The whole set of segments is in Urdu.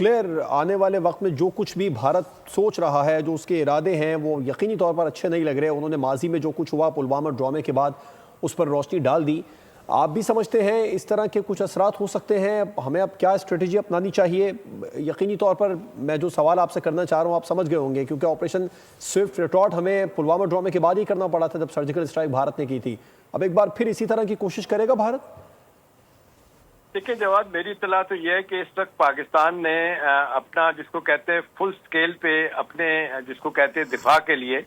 کلیئر آنے والے وقت میں جو کچھ بھی بھارت سوچ رہا ہے، جو اس کے ارادے ہیں، وہ یقینی طور پر اچھے نہیں لگ رہے. انہوں نے ماضی میں جو کچھ ہوا پلوامہ ڈرامے کے بعد اس پر روشنی ڈال دی. آپ بھی سمجھتے ہیں اس طرح کے کچھ اثرات ہو سکتے ہیں؟ ہمیں اب کیا اسٹریٹجی اپنانی چاہیے؟ یقینی طور پر میں جو سوال آپ سے کرنا چاہ رہا ہوں آپ سمجھ گئے ہوں گے، کیونکہ آپریشن سوئفٹ ریٹارٹ ہمیں پلوامہ ڈرامے کے بعد ہی کرنا پڑا تھا جب سرجیکل اسٹرائک بھارت نے کی تھی. اب ایک بار پھر اسی طرح کی کوشش کرے گا بھارت؟ دیکھیں جواد، میری اطلاع تو یہ ہے کہ اس وقت پاکستان نے اپنا جس کو کہتے ہیں فل سکیل پہ اپنے جس کو کہتے ہیں دفاع کے لیے،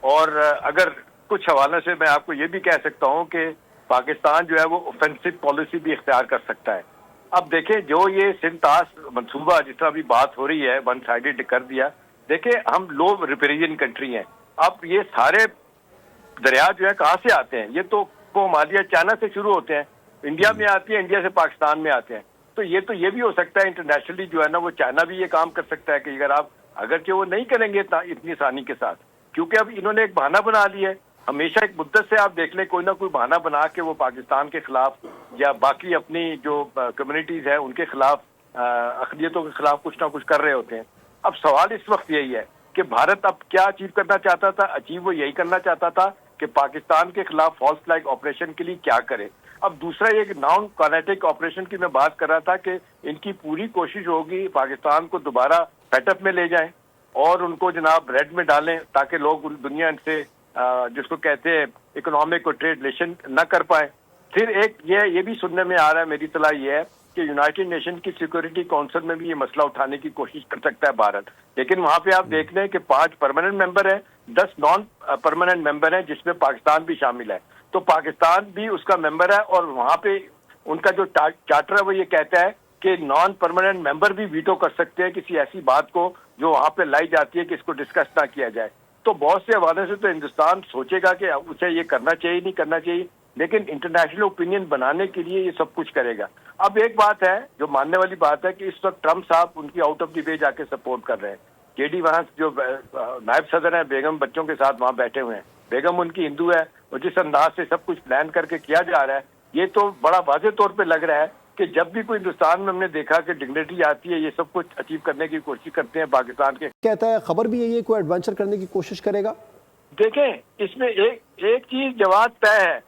اور اگر کچھ حوالوں سے میں آپ کو یہ بھی کہہ سکتا ہوں کہ پاکستان جو ہے وہ اوفینسو پالیسی بھی اختیار کر سکتا ہے. اب دیکھیں جو یہ سنتاس منصوبہ جس طرح بھی بات ہو رہی ہے ون سائیڈڈ کر دیا. دیکھیں ہم لو ریپیرین کنٹری ہیں. اب یہ سارے دریا جو ہے کہاں سے آتے ہیں؟ یہ تو مالیہ چائنا سے شروع ہوتے ہیں، انڈیا میں آتی ہے، انڈیا سے پاکستان میں آتے ہیں. تو یہ بھی ہو سکتا ہے انٹرنیشنلی جو ہے نا وہ چائنا بھی یہ کام کر سکتا ہے کہ اگر آپ اگرچہ وہ نہیں کریں گے اتنی آسانی کے ساتھ، کیونکہ اب انہوں نے ایک بہانہ بنا لیا ہے. ہمیشہ ایک مدت سے آپ دیکھ لیں کوئی نہ کوئی بہانہ بنا کے وہ پاکستان کے خلاف یا باقی اپنی جو کمیونٹیز ہیں ان کے خلاف، اقلیتوں کے خلاف کچھ نہ کچھ کر رہے ہوتے ہیں. اب سوال اس وقت یہی ہے کہ بھارت اب کیا اچیو کرنا چاہتا تھا؟ وہ یہی کرنا چاہتا تھا کہ پاکستان کے خلاف فالس فلیگ آپریشن کے لیے کیا کرے. اب دوسرا یہ نان کائنیٹک آپریشن کی میں بات کر رہا تھا کہ ان کی پوری کوشش ہوگی پاکستان کو دوبارہ سیٹ اپ میں لے جائیں اور ان کو جناب ریڈ میں ڈالیں تاکہ لوگ دنیا ان سے جس کو کہتے ہیں اکنامک اور ٹریڈ ریلیشن نہ کر پائیں. پھر ایک یہ بھی سننے میں آ رہا ہے، میری اطلاع یہ ہے کہ یونائٹڈ نیشن کی سیکورٹی کونسل میں بھی یہ مسئلہ اٹھانے کی کوشش کر سکتا ہے بھارت. لیکن وہاں پہ آپ دیکھ لیں کہ 5 پرماننٹ ممبر ہیں، 10 نان پرماننٹ ممبر ہیں جس میں پاکستان بھی شامل ہے. تو پاکستان بھی اس کا ممبر ہے اور وہاں پہ ان کا جو چارٹر ہے وہ یہ کہتا ہے کہ نان پرماننٹ ممبر بھی ویٹو کر سکتے ہیں کسی ایسی بات کو جو وہاں پہ لائی جاتی ہے کہ اس کو ڈسکس نہ کیا جائے. تو بہت سے حوالے سے تو ہندوستان سوچے گا کہ اسے یہ کرنا چاہیے نہیں کرنا چاہیے، لیکن انٹرنیشنل اوپینین بنانے کے لیے یہ سب کچھ کرے گا. اب ایک بات ہے جو ماننے والی بات ہے کہ اس وقت ٹرمپ صاحب ان کی آؤٹ آف دی وے جا کے سپورٹ کر رہے ہیں. جے ڈی وہاں جو نائب صدر ہیں بیگم بچوں کے ساتھ وہاں بیٹھے ہوئے ہیں. بیگم ان کی ہندو ہے اور جس انداز سے سب کچھ پلان کر کے کیا جا رہا ہے یہ تو بڑا واضح طور پہ لگ رہا ہے کہ جب بھی کوئی ہندوستان میں ہم نے دیکھا کہ ڈگنیٹری آتی ہے یہ سب کچھ اچیو کرنے کی کوشش کرتے ہیں پاکستان کے. کہتا ہے خبر بھی یہی ہے کوئی ایڈونچر کرنے کی کوشش کرے گا. دیکھیں اس میں ایک چیز جواب طے ہے.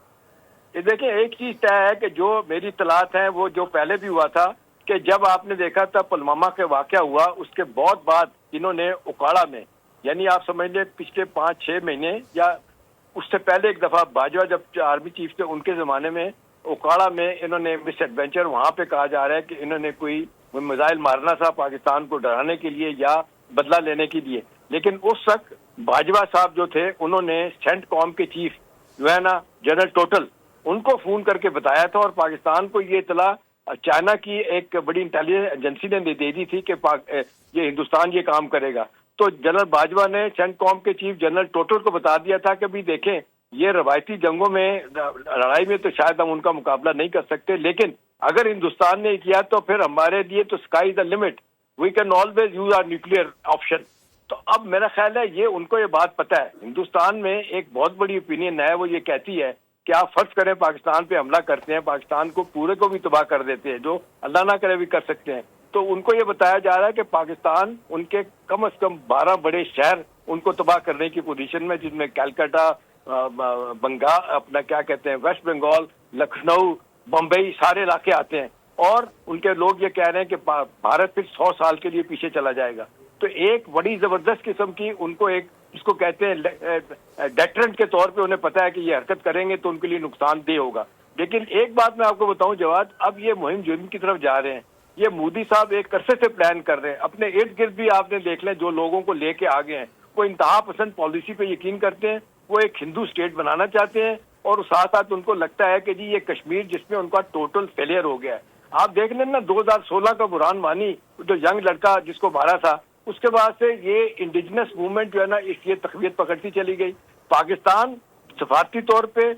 دیکھیں ایک چیز طے ہے کہ جو میری اطلاعات ہیں وہ جو پہلے بھی ہوا تھا کہ جب آپ نے دیکھا تھا پلوامہ کے واقعہ ہوا اس کے بہت بعد انہوں نے اکاڑا میں، یعنی آپ سمجھ لیں پچھلے 5-6 مہینے یا اس سے پہلے ایک دفعہ باجوہ جب آرمی چیف تھے ان کے زمانے میں اکاڑا میں انہوں نے مس ایڈونچر وہاں پہ کہا جا رہا ہے کہ انہوں نے کوئی میزائل مارنا تھا پاکستان کو ڈرانے کے لیے یا بدلہ لینے کے لیے. لیکن اس وقت باجوہ صاحب جو تھے انہوں نے سینٹ کام کے چیف جو ہے نا جنرل ٹوٹل ان کو فون کر کے بتایا تھا اور پاکستان کو یہ اطلاع چائنا کی ایک بڑی انٹیلیجنس ایجنسی نے دے دی تھی کہ یہ ہندوستان یہ کام کرے گا. تو جنرل باجوہ نے سینٹ کام کے چیف جنرل ٹوٹل کو بتا دیا تھا کہ بھی دیکھیں یہ روایتی جنگوں میں لڑائی میں تو شاید ہم ان کا مقابلہ نہیں کر سکتے، لیکن اگر ہندوستان نے کیا تو پھر ہمارے لیے تو sky is the limit, we can always use our nuclear option. تو اب میرا خیال ہے یہ ان کو یہ بات پتہ ہے. ہندوستان میں ایک بہت بڑی اوپینین ہے وہ یہ کہتی ہے کہ آپ فرض کریں پاکستان پہ حملہ کرتے ہیں، پاکستان کو پورے کو بھی تباہ کر دیتے ہیں، جو اللہ نہ کرے بھی کر سکتے ہیں. تو ان کو یہ بتایا جا رہا ہے کہ پاکستان ان کے کم از کم 12 بڑے شہر ان کو تباہ کرنے کی پوزیشن میں، جس میں کلکتہ، بنگال، اپنا کیا کہتے ہیں ویسٹ بنگال، لکھنؤ، بمبئی سارے علاقے آتے ہیں. اور ان کے لوگ یہ کہہ رہے ہیں کہ بھارت پھر 100 سال کے لیے پیچھے چلا جائے گا. تو ایک بڑی زبردست قسم کی ان کو ایک اس کو کہتے ہیں ڈیٹرنٹ کے طور پہ انہیں پتا ہے کہ یہ حرکت کریں گے تو ان کے لیے نقصان دہ ہوگا. لیکن ایک بات میں آپ کو بتاؤں جواد، اب یہ مہم جرم کی طرف جا رہے ہیں. یہ مودی صاحب ایک عرصے سے پلان کر رہے ہیں. اپنے ارد گرد بھی آپ نے دیکھ لیں جو لوگوں کو لے کے آگے ہیں وہ انتہا پسند پالیسی پہ یقین کرتے ہیں. وہ ایک ہندو اسٹیٹ بنانا چاہتے ہیں اور ساتھ ساتھ ان کو لگتا ہے کہ جی یہ کشمیر جس میں ان کا ٹوٹل فیلئر ہو گیا ہے. آپ دیکھ لیں نا 2016 کا برہان وانی جو ینگ لڑکا جس کو مارا تھا، اس کے بعد سے یہ انڈیجنس موومنٹ جو ہے نا اس یہ تقویت پکڑتی چلی گئی. پاکستان سفارتی طور پہ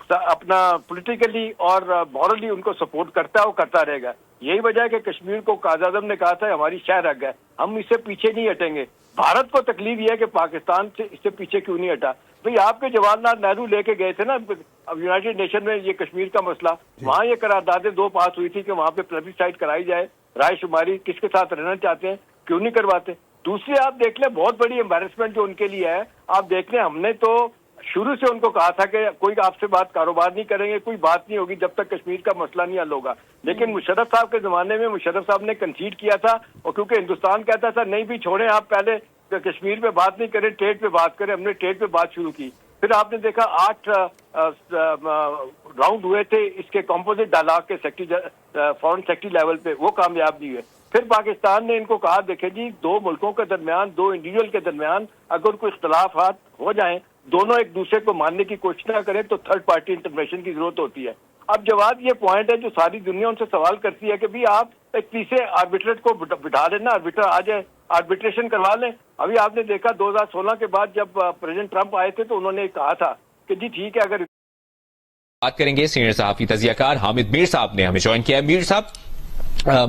اپنا پولیٹیکلی اور مورلی ان کو سپورٹ کرتا ہے، وہ کرتا رہے گا. یہی وجہ ہے کہ کشمیر کو قائد اعظم نے کہا تھا ہماری شہ رکھ گئے، ہم اس سے پیچھے نہیں ہٹیں گے. بھارت کو تکلیف یہ ہے کہ پاکستان سے اس سے پیچھے کیوں نہیں ہٹا. بھئی آپ کے جواہر لال نہرو لے کے گئے تھے نا اب یونائٹڈ نیشن میں یہ کشمیر کا مسئلہ، وہاں یہ قراردادیں 2 پاس ہوئی تھی کہ وہاں پہ پلیبسائٹ کرائی جائے رائے شماری کس کے ساتھ رہنا چاہتے ہیں کیوں نہیں کرواتے. دوسری آپ دیکھ لیں بہت بڑی امبیرسمنٹ جو ان کے لیے ہے, آپ دیکھ لیں ہم نے تو شروع سے ان کو کہا تھا کہ کوئی آپ سے بات کاروبار نہیں کریں گے, کوئی بات نہیں ہوگی جب تک کشمیر کا مسئلہ نہیں حل ہوگا. لیکن مشرف صاحب کے زمانے میں مشرف صاحب نے کنسیڈ کیا تھا, اور کیونکہ ہندوستان کہتا تھا نہیں بھی چھوڑیں آپ پہلے کشمیر پہ بات نہیں کریں ٹریڈ پہ بات کریں, ہم نے ٹریڈ پہ بات شروع کی. پھر آپ نے دیکھا 8 راؤنڈ ہوئے تھے اس کے کمپوزٹ ڈائلاگ کے فورن سیکٹری لیول پہ, وہ کامیاب نہیں ہوئے. پھر پاکستان نے ان کو کہا دیکھیں جی 2 ملکوں کے درمیان 2 انڈیویجول کے درمیان اگر کوئی اختلافات ہو جائیں, دونوں ایک دوسرے کو ماننے کی کوشش نہ کریں تو تھرڈ پارٹی انٹرونشن کی ضرورت ہوتی ہے. اب جواب یہ پوائنٹ ہے جو ساری دنیا ان سے سوال کرتی ہے کہ بھی آپ ایک تیسرے آربیٹریٹ کو بٹھا لینا, آربیٹر آ جائے آربیٹریشن کروا لیں. ابھی آپ نے دیکھا 2016 کے بعد جب پریزیڈنٹ ٹرمپ آئے تھے تو انہوں نے کہا تھا کہ جی ٹھیک ہے. اگر بات کریں گے سینئر صحافی تجزیہ کار حامد میر صاحب نے ہمیں جوائن کیا ہے. میر صاحب,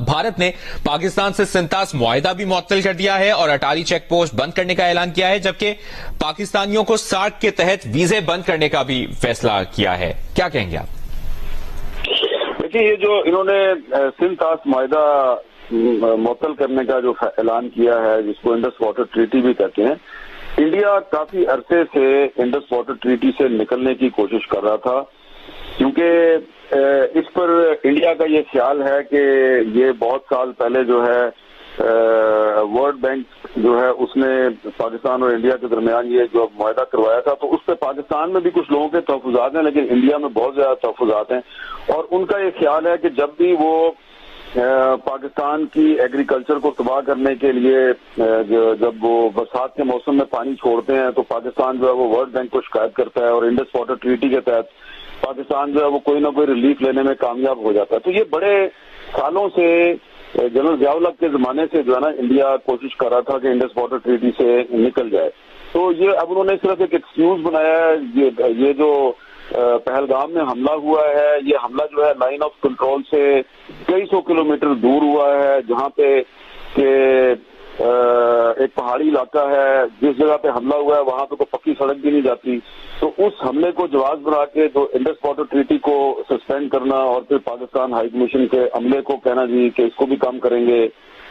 بھارت نے پاکستان سے سنتاس معاہدہ بھی معطل کر دیا ہے اور اٹاری چیک پوسٹ بند کرنے کا اعلان کیا ہے, جبکہ پاکستانیوں کو سارک کے تحت ویزے بند کرنے کا بھی فیصلہ کیا ہے. کیا کہیں گے آپ؟ دیکھیے یہ جو انہوں نے سنتاس معاہدہ معطل کرنے کا جو اعلان کیا ہے جس کو انڈس واٹر ٹریٹی بھی کہتے ہیں, انڈیا کافی عرصے سے انڈس واٹر ٹریٹی سے نکلنے کی کوشش کر رہا تھا, کیونکہ اس پر انڈیا کا یہ خیال ہے کہ یہ بہت سال پہلے جو ہے ورلڈ بینک جو ہے اس نے پاکستان اور انڈیا کے درمیان یہ جو معاہدہ کروایا تھا, تو اس پہ پاکستان میں بھی کچھ لوگوں کے تحفظات ہیں لیکن انڈیا میں بہت زیادہ تحفظات ہیں. اور ان کا یہ خیال ہے کہ جب بھی وہ پاکستان کی ایگریکلچر کو تباہ کرنے کے لیے جب وہ برسات کے موسم میں پانی چھوڑتے ہیں تو پاکستان جو ہے وہ ورلڈ بینک کو شکایت کرتا ہے, اور انڈس واٹر ٹریٹی کے تحت پاکستان جو ہے وہ کوئی نہ کوئی ریلیف لینے میں کامیاب ہو جاتا ہے. تو یہ بڑے سالوں سے جنرل ضیاء الحق کے زمانے سے جو ہے نا انڈیا کوشش کر رہا تھا کہ انڈس واٹر ٹریٹی سے نکل جائے. تو یہ اب انہوں نے صرف ایک ایکسکیوز بنایا ہے. یہ جو پہلگام میں حملہ ہوا ہے, یہ حملہ جو ہے لائن آف کنٹرول سے کئی 100 کلومیٹر دور ہوا ہے, جہاں پہ کہ ایک پہاڑی علاقہ ہے. جس جگہ پہ حملہ ہوا ہے وہاں پہ کوئی پکی سڑک بھی نہیں جاتی. تو اس حملے کو جواز بنا کے جو انڈس واٹر ٹریٹی کو سسپینڈ کرنا اور پھر پاکستان ہائی کمیشن کے عملے کو کہنا جی کہ اس کو بھی کام کریں گے,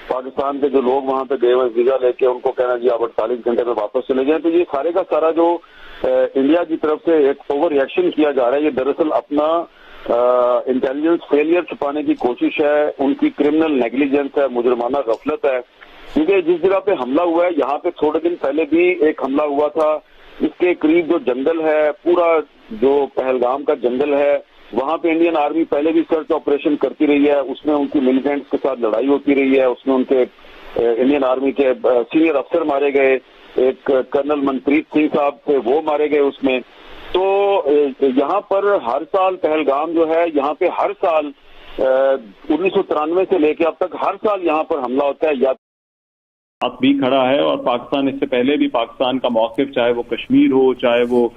پاکستان کے جو لوگ وہاں پہ گئے ہوئے ویزا لے کے ان کو کہنا جی آپ 48 گھنٹے میں واپس چلے جائیں. تو یہ سارے کا سارا جو انڈیا کی طرف سے ایک اوور ریئیکشن کیا جا رہا ہے, یہ دراصل اپنا انٹیلیجنس فیلئر چھپانے کی کوشش ہے, ان کی کرمنل نیگلیجنس ہے, مجرمانہ غفلت ہے. کیونکہ جس جگہ پہ حملہ ہوا ہے یہاں پہ تھوڑے دن پہلے بھی ایک حملہ ہوا تھا, اس کے قریب جو جنگل ہے پورا جو پہلگام کا جنگل ہے وہاں پہ انڈین آرمی پہلے بھی سرچ آپریشن کرتی رہی ہے. اس میں ان کی ملیٹنٹس کے ساتھ لڑائی ہوتی رہی ہے, اس میں ان کے انڈین آرمی کے سینئر افسر مارے گئے, ایک کرنل منپریت سنگھ صاحب تھے وہ مارے گئے اس میں. تو یہاں پر ہر سال پہلگام جو ہے یہاں پہ ہر سال 1993 سے لے کے اب تک ہر سال یہاں پر حملہ ہوتا ہے. یا بھی کھڑا ہے اور پاکستان اس سے پہلے بھی پاکستان کا موقف چاہے وہ کشمیر ہو چاہے وہ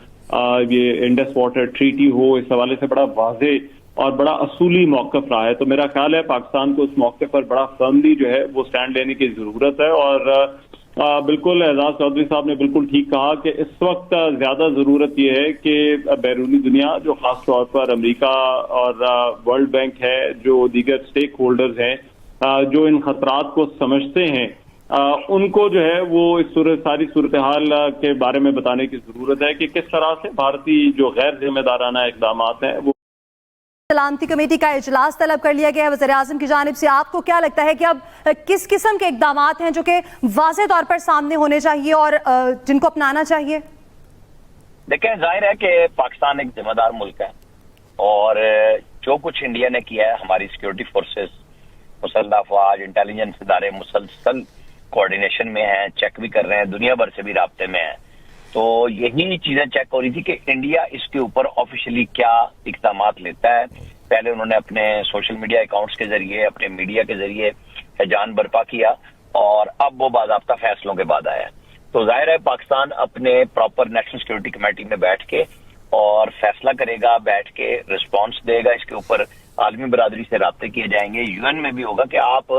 یہ انڈس واٹر ٹریٹی ہو اس حوالے سے بڑا واضح اور بڑا اصولی موقف رہا ہے. تو میرا خیال ہے پاکستان کو اس موقع پر بڑا فرملی جو ہے وہ سٹینڈ لینے کی ضرورت ہے. اور بالکل اعزاز چودھری صاحب نے بالکل ٹھیک کہا کہ اس وقت زیادہ ضرورت یہ ہے کہ بیرونی دنیا جو خاص طور پر امریکہ اور ورلڈ بینک ہے, جو دیگر اسٹیک ہولڈرز ہیں جو ان خطرات کو سمجھتے ہیں, ان کو جو ہے وہ اس ساری صورتحال کے بارے میں بتانے کی ضرورت ہے کہ کس طرح سے بھارتی جو غیر ذمہ دارانہ اقدامات ہیں وہ. سلامتی کمیٹی کا اجلاس طلب کر لیا گیا ہے وزیر اعظم کی جانب سے. آپ کو کیا لگتا ہے کہ اب کس قسم کے اقدامات ہیں جو کہ واضح طور پر سامنے ہونے چاہیے اور جن کو اپنانا چاہیے؟ دیکھیں ظاہر ہے کہ پاکستان ایک ذمہ دار ملک ہے اور جو کچھ انڈیا نے کیا ہے, ہماری سیکیورٹی فورسز, مسلح افواج, انٹیلیجنس ادارے مسلسل کوارڈینیشن میں ہیں, چیک بھی کر رہے ہیں, دنیا بھر سے بھی رابطے میں ہیں. تو یہی چیزیں چیک ہو رہی تھی کہ انڈیا اس کے اوپر آفیشلی کیا اقدامات لیتا ہے. پہلے انہوں نے اپنے سوشل میڈیا اکاؤنٹس کے ذریعے, اپنے میڈیا کے ذریعے ہیجان برپا کیا اور اب وہ باضابطہ فیصلوں کے بعد آیا. تو ظاہر ہے پاکستان اپنے پراپر نیشنل سیکورٹی کمیٹی میں بیٹھ کے اور فیصلہ کرے گا, بیٹھ کے رسپانس دے گا. اس کے اوپر عالمی برادری سے رابطے کیے جائیں گے. یو این میں بھی ہوگا کہ آپ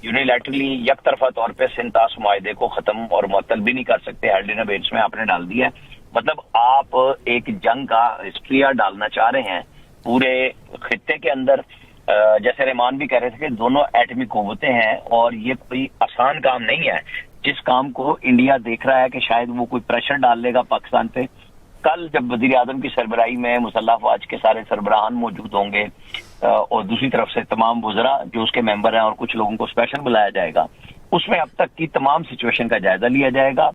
یونیلیٹرلی یک طرفہ طور پہ سنتاس معاہدے کو ختم اور معطل بھی نہیں کر سکتے. ہیلڈ ان ابیٹس میں آپ نے ڈال دیا ہے. مطلب آپ ایک جنگ کا ہسٹریہ ڈالنا چاہ رہے ہیں پورے خطے کے اندر جیسے رحمان بھی کہہ رہے تھے کہ دونوں ایٹمی قوتیں ہیں اور یہ کوئی آسان کام نہیں ہے جس کام کو انڈیا دیکھ رہا ہے کہ شاید وہ کوئی پریشر ڈال لے گا پاکستان پہ. کل جب وزیر اعظم کی سربراہی میں مسلح افواج کے سارے سربراہان موجود ہوں گے اور دوسری طرف سے تمام وزراء جو اس کے ممبر ہیں اور کچھ لوگوں کو اسپیشل بلایا جائے گا, اس میں اب تک کی تمام سچویشن کا جائزہ لیا جائے گا.